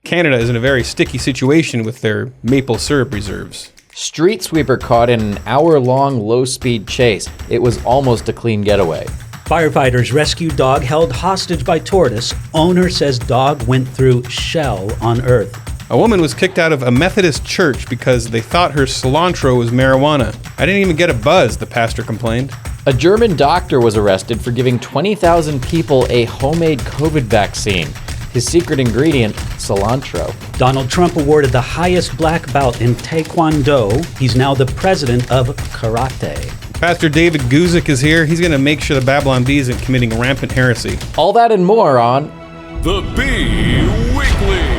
Canada is in a very sticky situation with their maple syrup reserves. Street sweeper caught in an hour-long low-speed chase. It was almost a clean getaway. Firefighters rescue dog held hostage by tortoise. Owner says dog went through shell on Earth. A woman was kicked out of a Methodist church because they thought her cilantro was marijuana. I didn't even get a buzz, the pastor complained. A German doctor was arrested for giving 20,000 people a homemade COVID vaccine. His secret ingredient, cilantro. Donald Trump awarded the highest black belt in Taekwondo. He's now the president of karate. Pastor David Guzik is here. He's going to make sure the Babylon Bee isn't committing rampant heresy. All that and more on The Bee Weekly.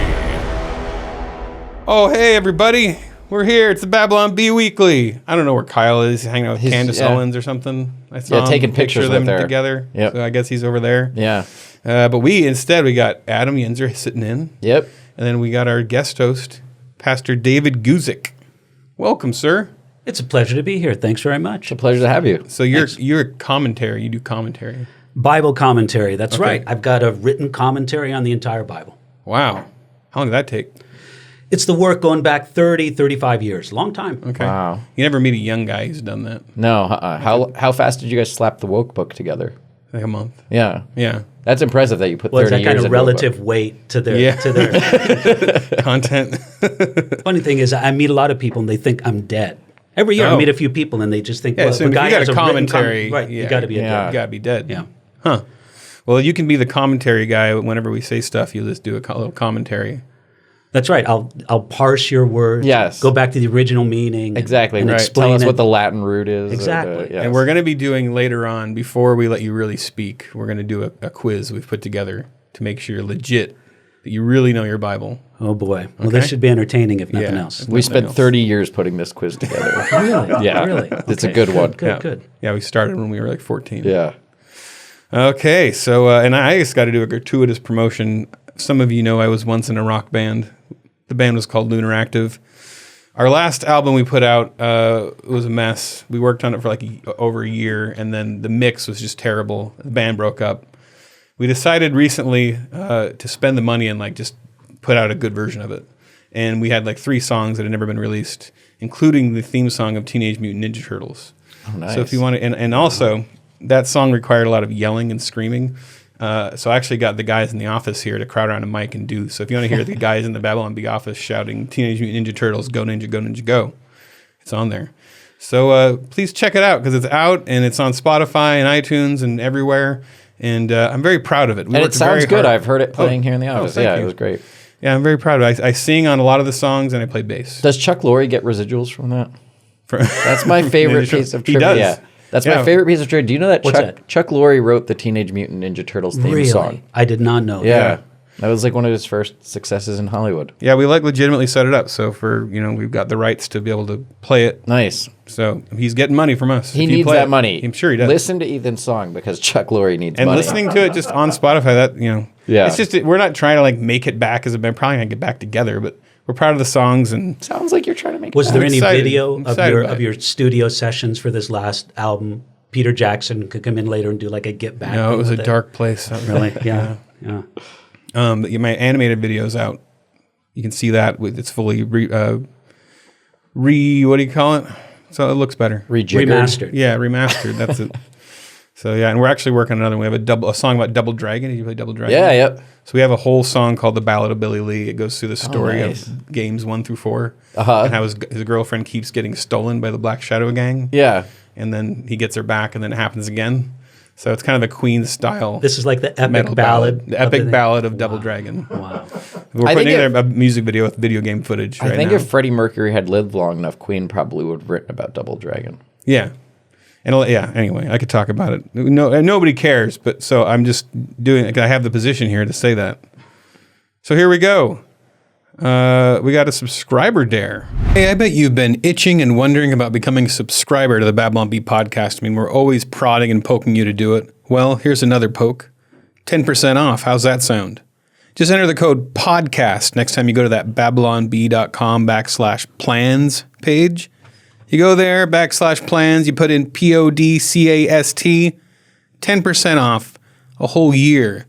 Oh, hey, everybody. We're here. It's the Babylon Bee Weekly. I don't know where Kyle is. He's hanging out with Candace Owens or something. I saw him taking pictures of with them her. together. Yep. So I guess he's over there. Yeah. But we got Adam Yenser sitting in. Yep. And then we got our guest host, Pastor David Guzik. Welcome, sir. It's a pleasure to be here. Thanks very much. It's a pleasure to have you. So you're a commentary. You do commentary. Bible commentary. That's Okay. right. I've got a written commentary on the entire Bible. Wow. How long did that take? It's the work going back 30, 35 years. Long time. Okay. Wow. You never meet a young guy who's done that. No, how fast did you guys slap the woke book together? Like a month. Yeah. Yeah. That's impressive that you put 30 Well, it's that years kind of into a book. relative weight to their Content. Funny thing is, I meet a lot of people and they think I'm dead. Every year I Oh. meet a few people and they just think, Yeah, well, so the if guy you got has a written commentary, right, yeah, you got to be a yeah. dead. You gotta be dead. Yeah. Huh. Well, you can be the commentary guy. Whenever we say stuff, you just do a little commentary. That's right. I'll parse your words. Yes. Go back to the original meaning. Exactly. And right. explain Tell us it. what the Latin root is. Exactly. yes. And we're going to be doing later on, before we let you really speak, we're going to do a quiz we've put together to make sure you're legit, that you really know your Bible. Oh boy. Well, Okay. this should be entertaining if nothing Yeah. else. We spent 30 years putting this quiz together. Really? Yeah. Really? It's a Okay. good one. Good. Yeah, we started when we were like 14. Yeah. Okay, so, and I just got to do a gratuitous promotion. Some of you know I was once in a rock band. The band was called Lunar Active. Our last album we put out was a mess. We worked on it for like over a year, and then the mix was just terrible. The band broke up. We decided recently to spend the money and like just put out a good version of it. And we had like 3 songs that had never been released, including the theme song of Teenage Mutant Ninja Turtles. Oh, nice. So if you want to, and also that song required a lot of yelling and screaming. So I actually got the guys in the office here to crowd around a mic and do. So if you want to hear the guys in the Babylon Bee office shouting Teenage Mutant Ninja Turtles, go Ninja, go Ninja, go, it's on there. So please check it out because it's out and it's on Spotify and iTunes and everywhere. And I'm very proud of it. And it sounds good. I've heard it playing here in the Oh, office. thank Yeah, you. it was great. Yeah, I'm very proud of it. I sing on a lot of the songs and I play bass. Does Chuck Laurie get residuals from that? That's my favorite Ninja piece of He trivia. does. Yeah. That's Yeah. my favorite piece of trivia. Do you know that What's that? Chuck Laurie wrote the Teenage Mutant Ninja Turtles theme Really? song? I did not know. Yeah. That was like one of his first successes in Hollywood. Yeah, we like legitimately set it up. So we've got the rights to be able to play it. Nice. So he's getting money from us. He If you needs play that it. money. I'm sure he does. Listen to Ethan's song because Chuck Laurie needs And money. listening to it just on Spotify, Yeah. it's just, we're not trying to like make it back as a band. Probably not get back together, but we're proud of the songs. And Sounds like you're trying to make Was it there happen. any excited. video I'm of excited your about of it. your studio sessions for this last album? Peter Jackson could come in later and do like a get back. no, it thing was a with dark place. Really? Yeah. Yeah. But my animated video's out. You can see that with it's fully what do you call it? So it looks better. Rejiggered. Remastered. Yeah, remastered. That's it. So yeah, and we're actually working on another one. We have a song about Double Dragon. Did you play Double Dragon? Yeah, yep. So we have a whole song called "The Ballad of Billy Lee." It goes through the story nice. of games 1 through 4, Uh-huh. and how his girlfriend keeps getting stolen by the Black Shadow Gang. Yeah. And then he gets her back, and then it happens again. So it's kind of a Queen style. This is like the epic metal ballad. the epic ballad of Double Dragon. Wow. We're I putting think together a music video with video game footage. I right think now. if Freddie Mercury had lived long enough, Queen probably would have written about Double Dragon. Yeah. And yeah, anyway, I could talk about it. No, nobody cares, but so I'm just doing it. I have the position here to say that. So here we go. We got a subscriber dare. Hey, I bet you've been itching and wondering about becoming a subscriber to the Babylon Bee podcast. I mean, we're always prodding and poking you to do it. Well, here's another poke. 10% off. How's that sound? Just enter the code PODCAST next time you go to that babylonbee.com/plans page. You go there, /plans, you put in PODCAST, 10% off a whole year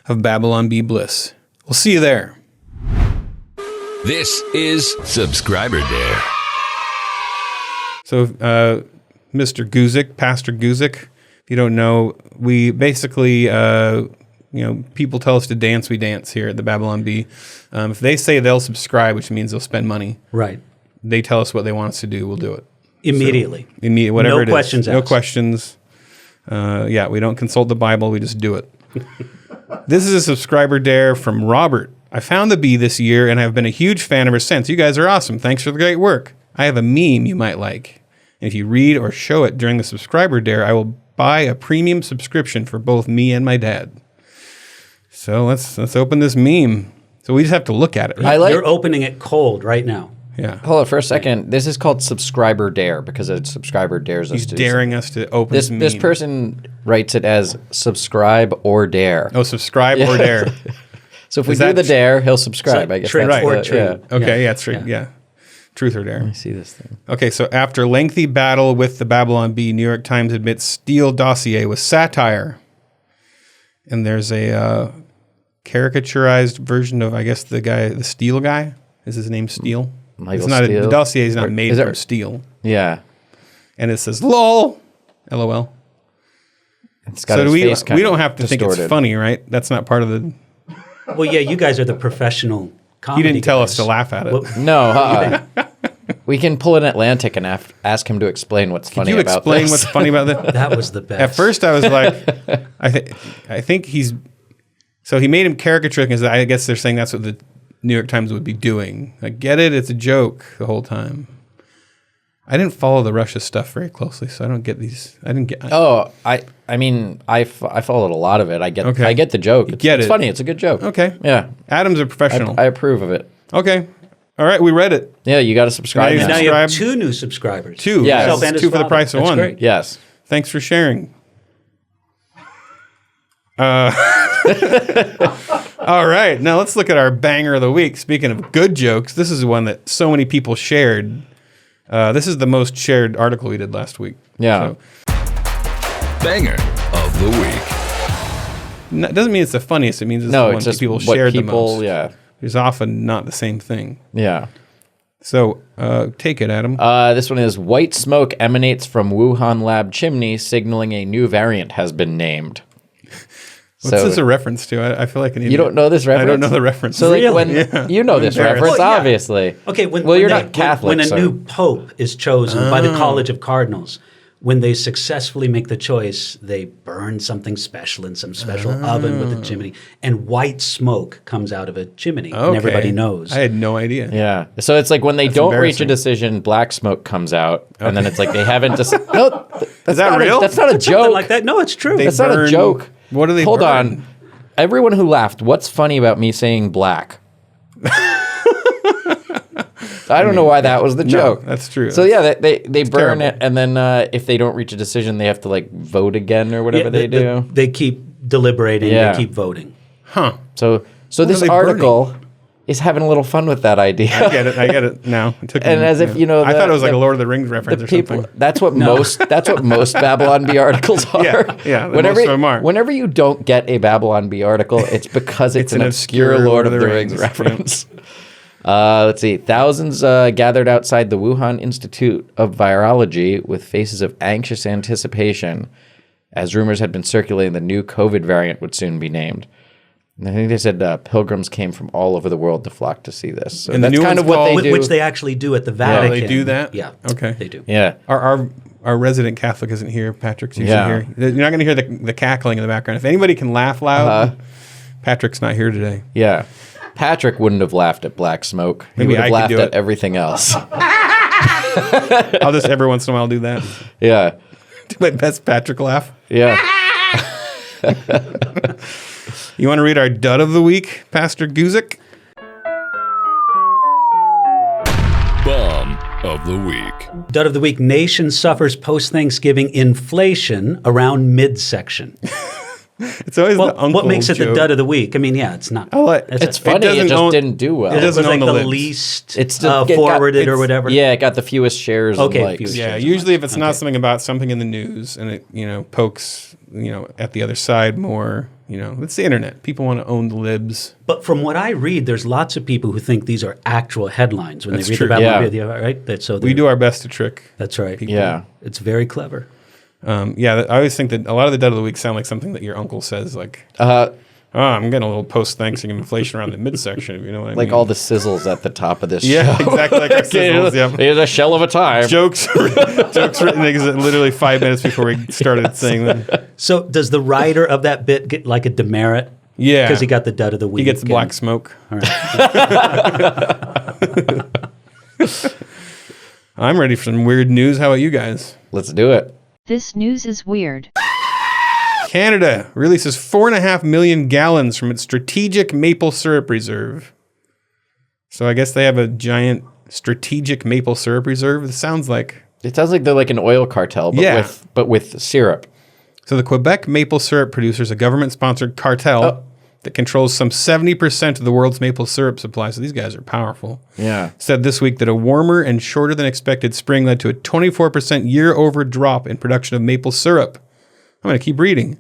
of Babylon Bee bliss. We'll see you there. This is Subscriber Dare. So, Mr. Guzik, Pastor Guzik, if you don't know, we basically, people tell us to dance, we dance here at the Babylon Bee. If they say they'll subscribe, which means they'll spend money, Right. they tell us what they want us to do, we'll do it. Immediately. So, whatever No it is. questions No asked. questions. We don't consult the Bible, we just do it. This is a subscriber dare from Robert. I found the Bee this year and I've been a huge fan ever since. You guys are awesome. Thanks for the great work. I have a meme you might like. And if you read or show it during the subscriber dare, I will buy a premium subscription for both me and my dad. So let's open this meme. So we just have to look at it. Right? You're opening it cold right now. Yeah. Hold on for a second. This is called Subscriber Dare because a subscriber dares us He's to daring us to open This meme. this person writes it as subscribe or dare. Oh, subscribe or dare. So if we Is do that the dare, he'll subscribe. like I guess trick that's or the, treat. yeah. Okay, yeah, it's right. Yeah. Truth or dare. Let me see this thing. Okay, so after lengthy battle with the Babylon Bee, New York Times admits Steele dossier was satire. And there's a caricaturized version of, I guess, the Steele guy. Is his name Steele? Michael It's not Steele? the dossier is not Or made is it- from steel. Yeah. And it says LOL. LOL. It's got So his we face kind don't of have to think distorted. it's funny, right? That's not part of the... Well, yeah, you guys are the professional He comedy didn't tell guys. us to laugh at it. Well, No, we can pull an Atlantic and ask him to explain what's funny Can you about explain this. what's funny about this? that was the best. At first, I was like, I think he's. So he made him caricature because I guess they're saying that's what the New York Times would be doing. I get it; it's a joke the whole time. I didn't follow the Russia stuff very closely, so I don't get these. I didn't get. Oh, I mean, I followed a lot of it. I get Okay. I get the joke. It's, get it's it. funny. It's a good joke. Okay. Yeah. Adam's a professional. I approve of it. Okay. All right, we read it. Yeah, you got to subscribe Now now. now you have subscribe. 2 new subscribers. 2. Yeah. Yourself and his two for the father. price of That's one. great. Yes. Thanks for sharing. All right, now let's look at our banger of the week. Speaking of good jokes, this is one that so many people shared. This is the most shared article we did last week. Yeah. Banger of the week. It doesn't mean it's the funniest. It means it's No, the one it's just people what shared people. the most. Yeah. It's often not the same thing. Yeah. So take it, Adam. This one is white smoke emanates from Wuhan lab chimney, signaling a new variant has been named. What's this a reference to? I feel like an idiot. You don't know this reference? I don't know the reference. So like Really? when Yeah. you know this Embarrassed. reference, Well, yeah. obviously. Okay, well, you're not Catholic. When a so. new pope is chosen by the College of Cardinals, when they successfully make the choice, they burn something special in some special oven with a chimney, and white smoke comes out of a chimney, and Okay. everybody knows. I had no idea. Yeah. So it's like when they don't reach a embarrassing. decision, black smoke comes out, and then it's like they haven't decided. No, that's that not real? that's not a Something joke. like that. No, it's true. That's not a burn- joke. What do they Hold burn? on. Everyone who laughed, what's funny about me saying black? I don't know why that was the joke. that's true. So yeah, they burn terrible. it, and then if they don't reach a decision, they have to like vote again or whatever Yeah, they do. They keep deliberating. Yeah. They keep voting. Huh. So are this they article is having a little fun with that idea. I get it now. It took And me, as if, you know, I the- thought it was like the- a Lord of the Rings reference or People, something. that's what most Babylon Bee articles are. Yeah, Whenever, most of them are. whenever you don't get a Babylon Bee article, it's because it's an obscure Lord of the Rings reference. Let's see. Thousands gathered outside the Wuhan Institute of Virology with faces of anxious anticipation as rumors had been circulating the new COVID variant would soon be named. And I think they said pilgrims came from all over the world to flock to see this. So And the that's new kind one's of what they called- do. Which they actually do at the Vatican. they do that? Yeah. Okay. They do. yeah. Our resident Catholic isn't here. Patrick's usually Yeah. here. You're not going to hear the cackling in the background. If anybody can laugh loud, Patrick's not here today. Yeah. Patrick wouldn't have laughed at black smoke. He Maybe would I have could laughed do at it. everything else. I'll just every once in a while do that. Yeah. Do my best Patrick laugh. Yeah. You want to read our dud of the week, Pastor Guzik? Bum of the week. Dud of the week: nation suffers post-Thanksgiving inflation around midsection. It's always the Well, uncle what makes it the joke. dud of the week? I mean, yeah, it's not. It's funny. It doesn't just own- didn't do well. it It was doesn't like own the the libs. least It's the- it got- forwarded or it's- whatever. Yeah, it got the fewest shares. Okay, and likes. fewest Yeah, shares. usually if it's not something about something in the news and it, pokes, at the other side more, It's the internet. People want to own the libs. But from what I read, there's lots of people who think these are actual headlines when That's they read true. the Babylon Yeah. video, right? We do our best to trick. That's right. people. Yeah. It's very clever. I always think that a lot of the Dud of the Week sound like something that your uncle says, like, I'm getting a little post-Thanksgiving inflation around the midsection, if you know what I mean. Like all the sizzles at the top of this Yeah, show. exactly like our sizzles, yeah. It's a shell of a time. Jokes written literally 5 minutes before we started saying them. So does the writer of that bit get like a demerit? Yeah. Because he got the Dud of the Week. He gets black smoke. All right. I'm ready for some weird news. How about you guys? Let's do it. This news is weird. Canada releases 4.5 million gallons from its strategic maple syrup reserve. So I guess they have a giant strategic maple syrup reserve. It sounds like they're like an oil cartel, but with syrup. So the Quebec maple syrup producers, a government-sponsored cartel that controls some 70% of the world's maple syrup supply. So these guys are powerful. Yeah. Said this week that a warmer and shorter than expected spring led to a 24% year-over drop in production of maple syrup. I'm going to keep reading.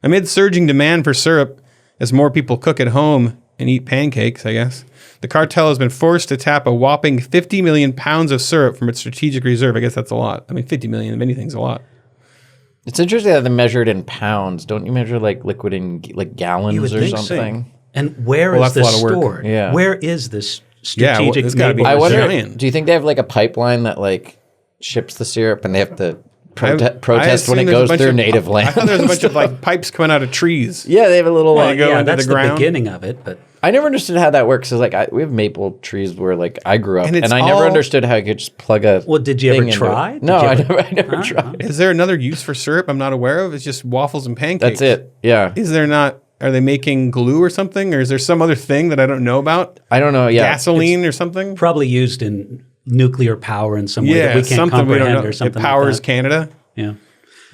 Amid surging demand for syrup, as more people cook at home and eat pancakes, I guess, the cartel has been forced to tap a whopping 50 million pounds of syrup from its strategic reserve. I guess that's a lot. 50 million of anything's a lot. It's interesting that they're measured in pounds. Don't you measure like liquid in like gallons or something? So. And where is this stored? Yeah. Where is this strategic it's gotta be I wonder, giant. do you think they have like a pipeline that like ships the syrup and they have to protest when assume it there's goes through native land? I thought there was a bunch of like pipes coming out of trees. Yeah, they have a little They go into that's the ground. beginning of it. But I never understood how that works. Cause like we have maple trees where like I grew up, And it's and I never all- understood how you could just plug a. Well, did you ever thing into it. try? Did No, you I ever- never tried. Is there another use for syrup I'm not aware of? It's just waffles and pancakes. That's it. Yeah, Is there not? Are they making glue or something? Or is there some other thing that I don't know about? I don't know. Yeah, Gasoline or something? Probably used in nuclear power in some way that we can't something we comprehend don't know. or something. It powers like that. Canada. Yeah.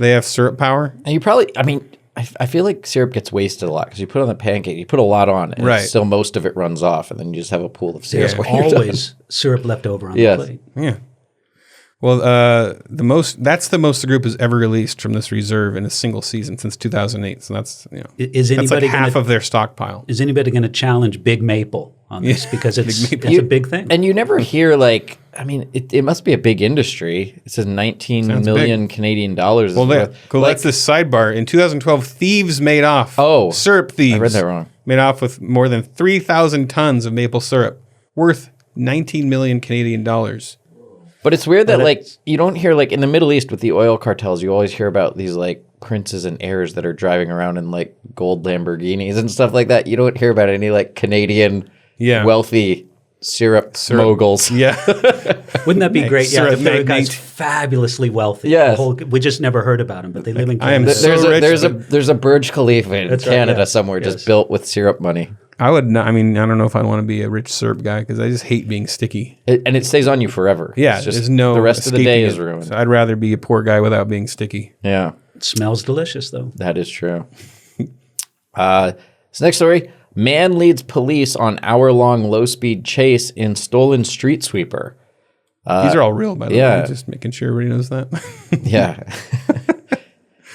They have syrup power. And you probably. I mean, I feel like syrup gets wasted a lot because you put on the pancake, you put a lot on, and Right. still most of it runs off, and then you just have a pool of syrup. Yeah. when you're done. Always syrup left over on Yes. the plate. Yeah. Well, that's the most the group has ever released from this reserve in a single season since 2008. So that's Is that's anybody like half gonna, of their stockpile. is anybody going to challenge Big Maple on this because it's a big thing? And you never hear like. I mean, it must be a big industry. It says 19 Sounds million Canadian dollars. Well, is cool. That's this sidebar. In 2012, thieves made off. Oh, syrup thieves. I read that wrong. Made off with more than 3,000 tons of maple syrup, worth 19 million Canadian dollars. But it's weird that But like you don't hear like in the Middle East with the oil cartels, you always hear about these like princes and heirs that are driving around in like gold Lamborghinis and stuff like that. You don't hear about any like Canadian wealthy syrup moguls. Yeah. Wouldn't that be great? Yeah, syrup the guy's magnate. fabulously wealthy. Yes. We just never heard about him, but they live in I am Canada. so rich. There's a Burj Khalifa in That's right, Canada yeah. somewhere Yes. just built with syrup money. I would not. I mean, I don't know if I want to be a rich syrup guy because I just hate being sticky. And it stays on you forever. Yeah, It's just there's no. the rest of the day escaping is it. ruined. So I'd rather be a poor guy without being sticky. Yeah. It smells delicious, though. That is true. This next story. Man leads police on hour-long low-speed chase in stolen street sweeper. These are all real, by the yeah. way. Just making sure everybody knows that. Yeah.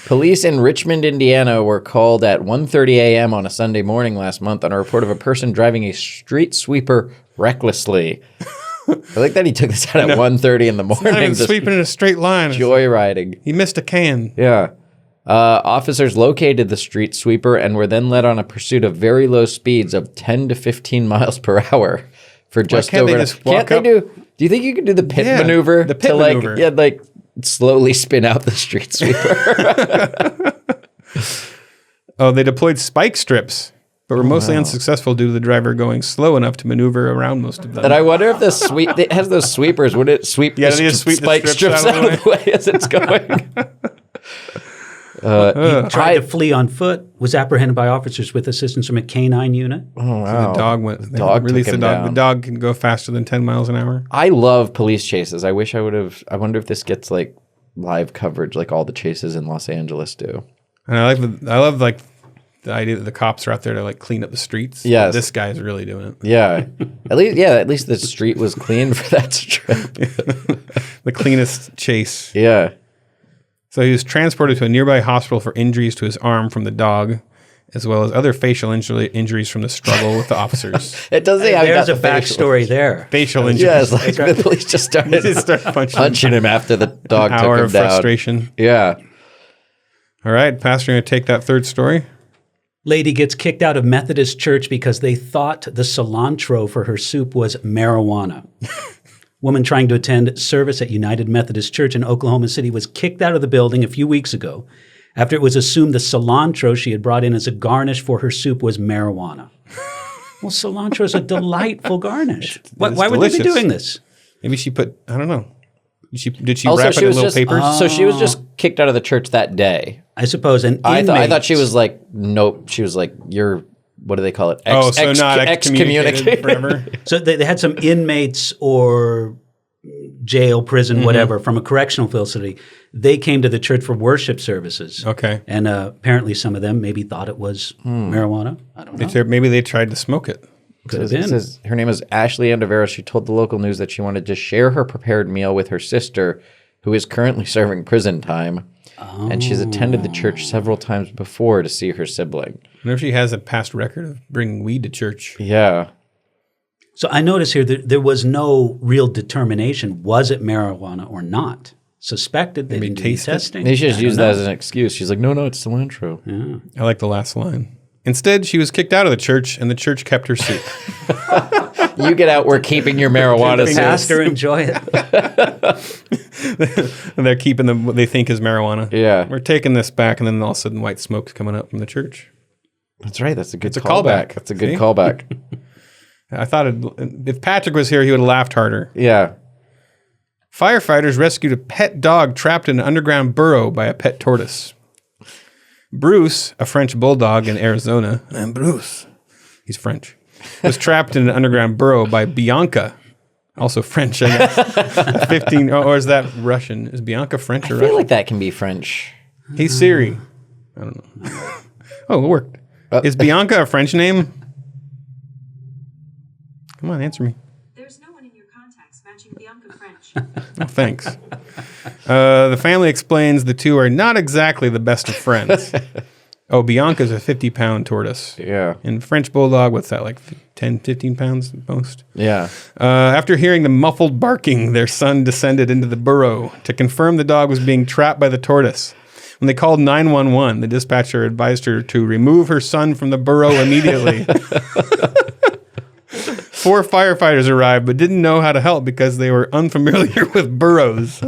Police in Richmond, Indiana were called at 1:30 a.m. on a Sunday morning last month on a report of a person driving a street sweeper recklessly. I like that he took this out at 1:30 in the morning. Not even just sweeping in a straight line. joyriding. He missed a can. Yeah. Officers located the street sweeper and were then led on a pursuit of very low speeds of 10 to 15 miles per hour for just can't they over. just walk up? Do you think you could do the pit Yeah, maneuver? the pit to maneuver. like slowly spin out the street sweeper. Oh, they deployed spike strips, but were mostly unsuccessful due to the driver going slow enough to maneuver around most of them. And I wonder if it has those sweepers. Would it sweep Yeah, the they just sweep the spike strips strips out of the way as it's going? Tried to flee on foot, was apprehended by officers with assistance from a canine unit. Oh, wow. The dog went. They Dog released took the him dog. down. The dog can go faster than 10 miles an hour. I love police chases. I wish I would have. I wonder if this gets like live coverage like all the chases in Los Angeles do. And I love like the idea that the cops are out there to like clean up the streets. Yes. This guy's really doing it. Yeah. At least the street was clean for that trip. The cleanest chase. Yeah. So he was transported to a nearby hospital for injuries to his arm from the dog. as well as other facial injuries from the struggle with the officers. It doesn't say how he There's got a the facial. backstory there. Facial injuries. Yeah, it's like the police just started punching him after the dog took Hour him of down. frustration. Yeah. All right, Pastor, going to take that third story. Lady gets kicked out of Methodist church because they thought the cilantro for her soup was marijuana. Woman trying to attend service at United Methodist Church in Oklahoma City was kicked out of the building a few weeks ago after it was assumed the cilantro she had brought in as a garnish for her soup was marijuana. Well, cilantro is a delightful garnish. Why would they be delicious. doing this? Maybe she put, I don't know. Did she Also, wrap it in little just, papers? So she was just kicked out of the church that day. I suppose an I inmate. thought she was like, nope. She was like, you're, what do they call it? Not excommunicated forever? So they had some inmates or jail, prison, whatever, from a correctional facility. They came to the church for worship services. Okay. And apparently some of them maybe thought it was marijuana. I don't know. Maybe they tried to smoke it. Could have It been. says her name is Ashley Andavera. She told the local news that she wanted to share her prepared meal with her sister, who is currently serving prison time. And she's attended the church several times before to see her sibling. I wonder if she has a past record of bringing weed to church. Yeah. So I notice here that there was no real determination. Was it marijuana or not? Suspected. They Maybe didn't do taste it? testing. They should I just don't use that know. as an excuse. She's like, no, it's cilantro. I like the last line. Instead, she was kicked out of the church, and the church kept her soup. You get out, we're keeping your marijuana. The soup. pastor enjoy it. And they're keeping what they think is marijuana. Yeah. We're taking this back, and then all of a sudden, white smoke's coming up from the church. That's right. That's a good It's a callback. That's a good See? callback. I thought if Patrick was here, he would have laughed harder. Yeah. Firefighters rescued a pet dog trapped in an underground burrow by a pet tortoise. Bruce, a French bulldog in Arizona, and Bruce, he's French, was trapped in an underground burrow by Bianca, also French, I guess. 15, or is that Russian? Is Bianca French or I feel Russian? like that can be French. He's Siri. I don't know. Oh, it worked. Is Bianca a French name? Come on, answer me. There's no one in your contacts matching Bianca French. Oh, thanks. The family explains the two are not exactly the best of friends. Oh, Bianca's a 50-pound tortoise. Yeah. And French bulldog, what's that, like 10, 15 pounds at most? Yeah. After hearing the muffled barking, their son descended into the burrow to confirm the dog was being trapped by the tortoise. When they called 911, the dispatcher advised her to remove her son from the burrow immediately. 4 firefighters arrived, but didn't know how to help because they were unfamiliar with burrows.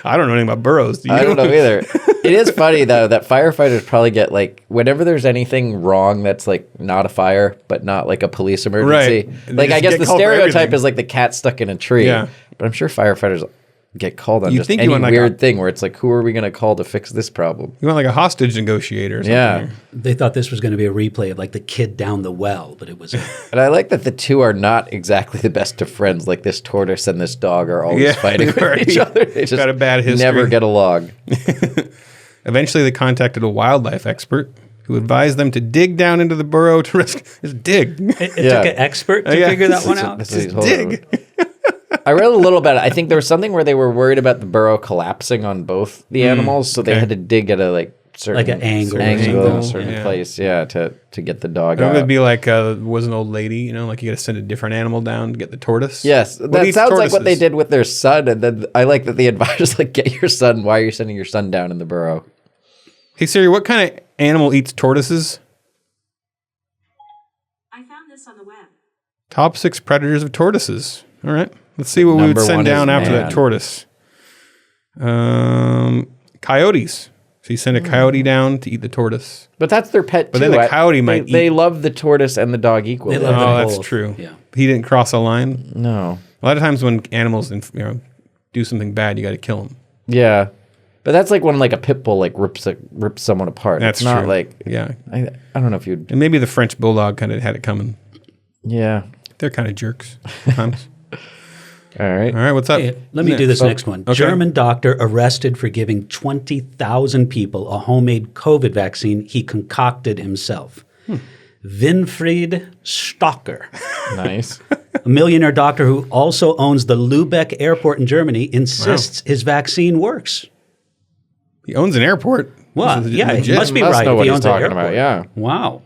I don't know anything about burrows. Do you? I don't know either. It is funny, though, that firefighters probably get, like, whenever there's anything wrong that's, like, not a fire, but not, like, a police emergency. Right. They Like, just I guess get the called for stereotype everything. is, like, the cat stuck in a tree. Yeah. But I'm sure firefighters get called on You just think you any want, like, weird thing where it's like, who are we going to call to fix this problem? You want like a hostage negotiator or something. Yeah. They thought this was going to be a replay of like the kid down the well, but it was And I like that the two are not exactly the best of friends. Like this tortoise and this dog are always Yeah, fighting they've with already each other. They just got a bad history. never get along. Eventually, they contacted a wildlife expert who advised them to dig down into the burrow to rescue. Just dig. It Yeah. took an expert to Yeah. figure that one out. That's what he Just told dig. them. I read a little about it. I think there was something where they were worried about the burrow collapsing on both the animals, so they okay. had to dig at a like certain Like an angle. in a Angle, certain yeah. place, to get the dog It out. would be like was an old lady, you know, like you got to send a different animal down to get the tortoise. Yes, What that eats sounds like what they tortoises? did with their son. And then I like that the advisors like, get your son. Why are you sending your son down in the burrow? Hey Siri, what kind of animal eats tortoises? I found this on the web. Top 6 predators of tortoises. All right, let's see what we would Number send one is down after man. that tortoise. Coyotes. So you send a coyote down to eat the tortoise. But that's their pet. But too. then the coyote might They eat- love the tortoise and the dog equally. They love Oh, them that's both. true. Yeah. He didn't cross a line. No. A lot of times when animals, do something bad, you got to kill them. Yeah, but that's like when like a pit bull like rips someone apart. That's it's not true. like Yeah, I don't know if you'd. and maybe the French bulldog kind of had it coming. Yeah. They're kind of jerks sometimes. All right. All right, what's up? Hey, let me do this next one. Okay. German doctor arrested for giving 20,000 people a homemade COVID vaccine he concocted himself. Winfried Stocker, Nice. a millionaire doctor who also owns the Lübeck airport in Germany, insists his vaccine works. He owns an airport. Well, This is yeah, legit. he must be Must right. know if what he he's owns an talking about, airport. yeah. Wow.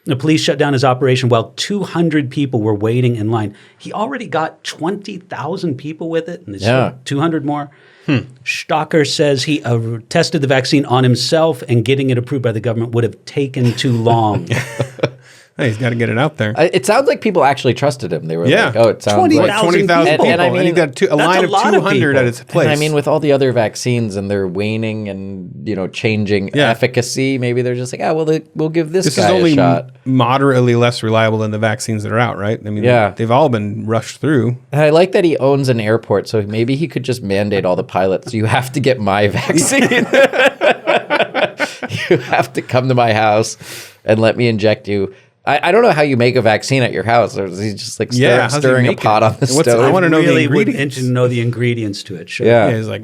The police shut down his operation while 200 people were waiting in line. He already got 20,000 people with it, and there's Yeah. 200 more. Stocker says he tested the vaccine on himself, and getting it approved by the government would have taken too long. Hey, he's got to get it out there. It sounds like people actually trusted him. They were Yeah. like, "Oh, it sounds 20,000 like." 20,000 people. people. And I mean, he got a that's line a of lot of 200 at people. his place. And I mean, with all the other vaccines and they're waning and changing Yeah. efficacy, maybe they're just like, "Ah, well, we'll give this this guy is only a shot." moderately less reliable than the vaccines that are out, right? I mean, Yeah. they've all been rushed through. And I like that he owns an airport, so maybe he could just mandate all the pilots, "You have to get my vaccine. You have to come to my house and let me inject you." I don't know how you make a vaccine at your house. Or is he just like how's he stirring a make pot it? on the And what's- stove? I want to know the Really would ingredients. interested to know the ingredients to it. Sure. Yeah. Yeah, he's like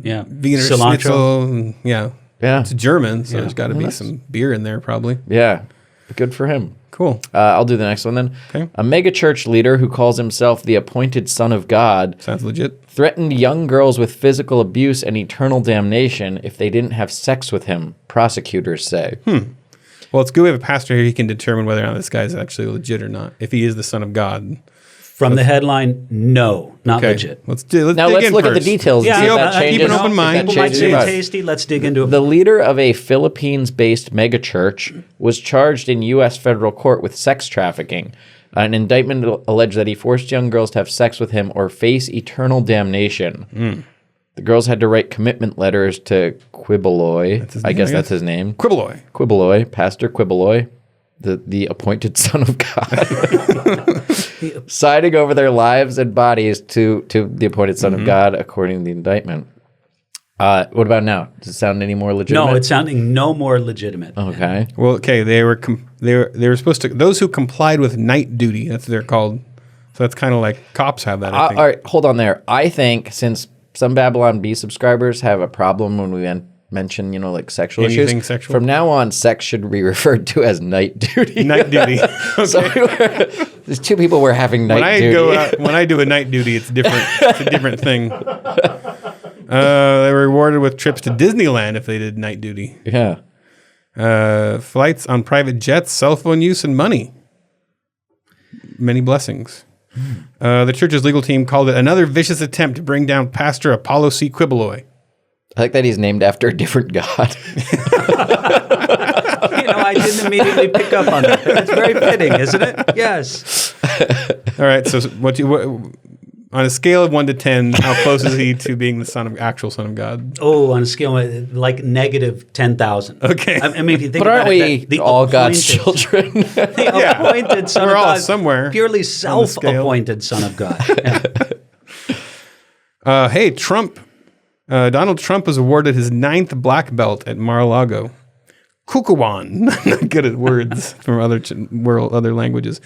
Yeah. Wiener Schnitzel. And, yeah. Yeah. It's German, so there's got to be some beer in there probably. Yeah. Good for him. Cool. I'll do the next one then. Okay. A megachurch leader who calls himself the appointed son of God Sounds legit. threatened young girls with physical abuse and eternal damnation if they didn't have sex with him, prosecutors say. Well, it's good we have a pastor here. He can determine whether or not this guy is actually legit or not. If he is the son of God. From the headline, no, not Okay. legit. Let's Now dig let's in look at the first. details and Yeah, see if I- that I- changes. keep an open if mind. that People might changes say your it's mind. tasty. Let's dig into it. The leader of a Philippines-based megachurch was charged in U.S. federal court with sex trafficking. An indictment alleged that he forced young girls to have sex with him or face eternal damnation. The girls had to write commitment letters to Quibeloy. I guess that's his name. Quibeloy. Quibeloy, Pastor Quibeloy, the appointed son of God, signing over their lives and bodies to the appointed son of God, according to the indictment. What about now? Does it sound any more legitimate? No, it's sounding no more legitimate. Okay. Well, okay, they were supposed to, those who complied with night duty, that's what they're called. So that's kind of like cops have that, I think. All right, hold on there. I think since some Babylon Bee subscribers have a problem when we mention, like sexual Anything issues, sexual? from now on, sex should be referred to as night duty. Night duty. So there's two people were having night duty. When I do a night duty, it's different. It's a different thing. They were rewarded with trips to Disneyland if they did night duty. Yeah. Flights on private jets, cell phone use, and money. Many blessings. The church's legal team called it another vicious attempt to bring down Pastor Apollo C. Quibeloy. I like that he's named after a different god. I didn't immediately pick up on that. It's very fitting, isn't it? Yes. All right, so what on a scale of 1 to 10, how close is he to being the actual son of God? Oh, on a scale of like negative 10,000. Okay. I mean, if you think But about aren't it, we the all God's appointed- children? The appointed son We're of all God, somewhere purely on the self-appointed son of God. Yeah. Hey, Trump. Donald Trump was awarded his 9th black belt at Mar-a-Lago. Kukuwan. Not good at words from other languages.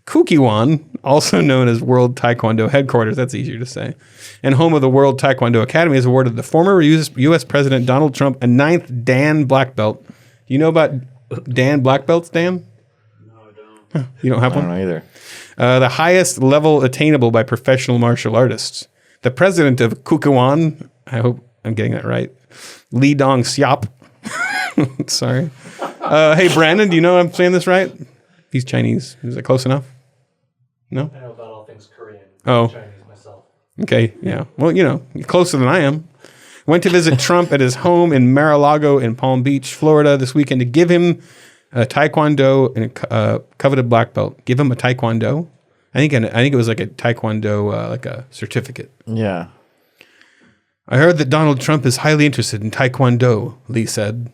Kukiwan, also known as World Taekwondo Headquarters, that's easier to say, and home of the World Taekwondo Academy, has awarded the former U.S. President Donald Trump a 9th Dan black belt. Do you know about Dan black belts, Dan? No, I don't. You don't have I one? don't know either. The highest level attainable by professional martial artists. The president of Kukiwan, I hope I'm getting that right, Lee Dong Siop. Sorry. Hey, Brandon, do you know I'm saying this right? He's Chinese. Is that close enough? No? I know about all things Korean. Oh. Chinese myself. Okay, yeah. Well, you're closer than I am. Went to visit Trump at his home in Mar-a-Lago in Palm Beach, Florida this weekend to give him a Taekwondo and a coveted black belt. Give him a Taekwondo? I think it was like a Taekwondo, like a certificate. Yeah. I heard that Donald Trump is highly interested in Taekwondo, Lee said.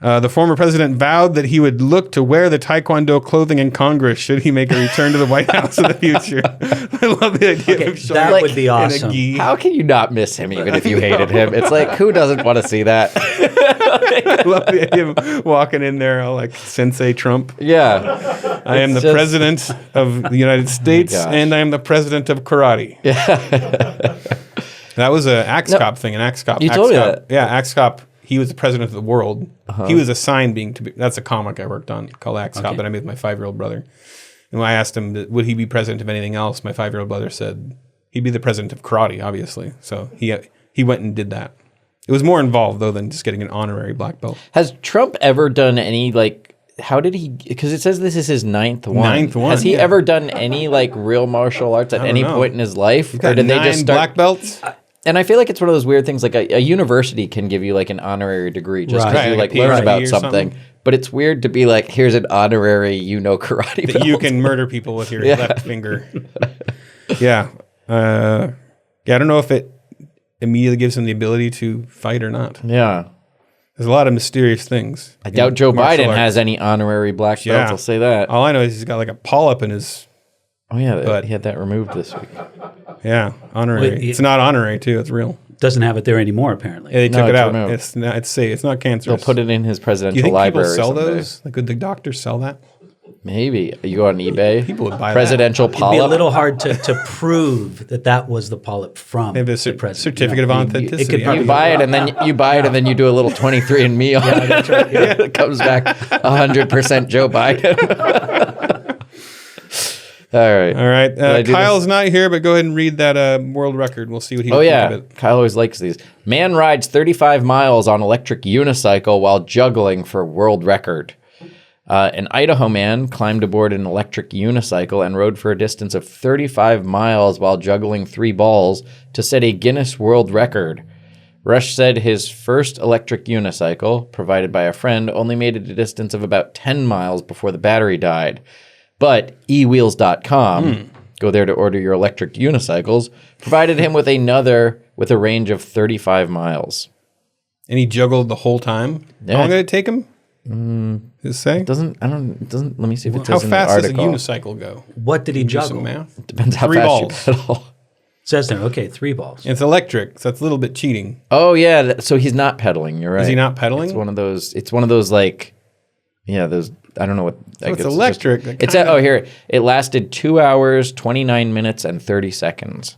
The former president vowed that he would look to wear the Taekwondo clothing in Congress should he make a return to the White House in the future. I love the idea of showing that up would be in a awesome. gi. How can you not miss him even if you hated him? It's like, who doesn't want to see that? I love the idea of walking in there all like Sensei Trump. Yeah. I am the just- president of the United States, gosh. and I am the president of karate. Yeah. That was an Axe Cop thing. An Axe Cop. You Axe told me Cop. that. Yeah, Axe Cop. He was the president of the world. He was assigned to be. That's a comic I worked on called Axe Cop that I made with my 5-year-old brother. And when I asked him, would he be president of anything else? My 5-year-old brother said he'd be the president of karate, obviously. So he went and did that. It was more involved, though, than just getting an honorary black belt. Has Trump ever done any, like, how did he, because it says this is his ninth one. Ninth one, Has he yeah. ever done any, like, real martial arts at I don't any know. point in his life? He's got 9 black belts. And I feel like it's one of those weird things, like a university can give you, like, an honorary degree just because Right. you, Like like, a learn PhD about or something. something. But it's weird to be like, here's an honorary, karate That belt. you can murder people with your left finger. Yeah. I don't know if it immediately gives him the ability to fight or not. Yeah. There's a lot of mysterious things. I doubt Joe martial Biden arts. has any honorary black belts, Yeah. I'll say that. All I know is he's got like a polyp in his, Oh, yeah, But- he had that removed this week. honorary. Wait, It's not honorary, too. It's real. Doesn't have it there anymore, apparently. Yeah, they No, took it it's out. removed. It's not, it's safe. It's not They'll cancerous. put it in his Do you presidential think people library sell someday. those? Like, would the doctors sell that? Maybe. You go on eBay. People would buy that. Presidential It'd be polyp. a little hard to prove that was the polyp from They have a the president. certificate of authenticity. it could You probably- buy it and then you do a little 23andMe on it. that's right, yeah. It comes back 100% Joe Biden. All right. All right. I do Kyle's not here, but go ahead and read that world record. We'll see what he Oh, thinks yeah. of it. Kyle always likes these. Man rides 35 miles on electric unicycle while juggling for world record. An Idaho man climbed aboard an electric unicycle and rode for a distance of 35 miles while juggling 3 balls to set a Guinness World Record. Rush said his first electric unicycle, provided by a friend, only made it a distance of about 10 miles before the battery died. But eWheels.com, go there to order your electric unicycles, provided him with a range of 35 miles. And he juggled the whole time. Yeah. How long did it take him? Does it say? Let me see if it How says in the fast does a article. unicycle go? What did he Do some juggle? math. Depends how 3 fast balls. you pedal. Says there, okay, 3 balls. It's electric, so that's a little bit cheating. Oh yeah, so he's not pedaling. You're right. Is he not pedaling? It's one of those like, yeah, those. I don't know what. I it's guess electric. Just, it's oh here. It lasted 2 hours, 29 minutes, and 30 seconds.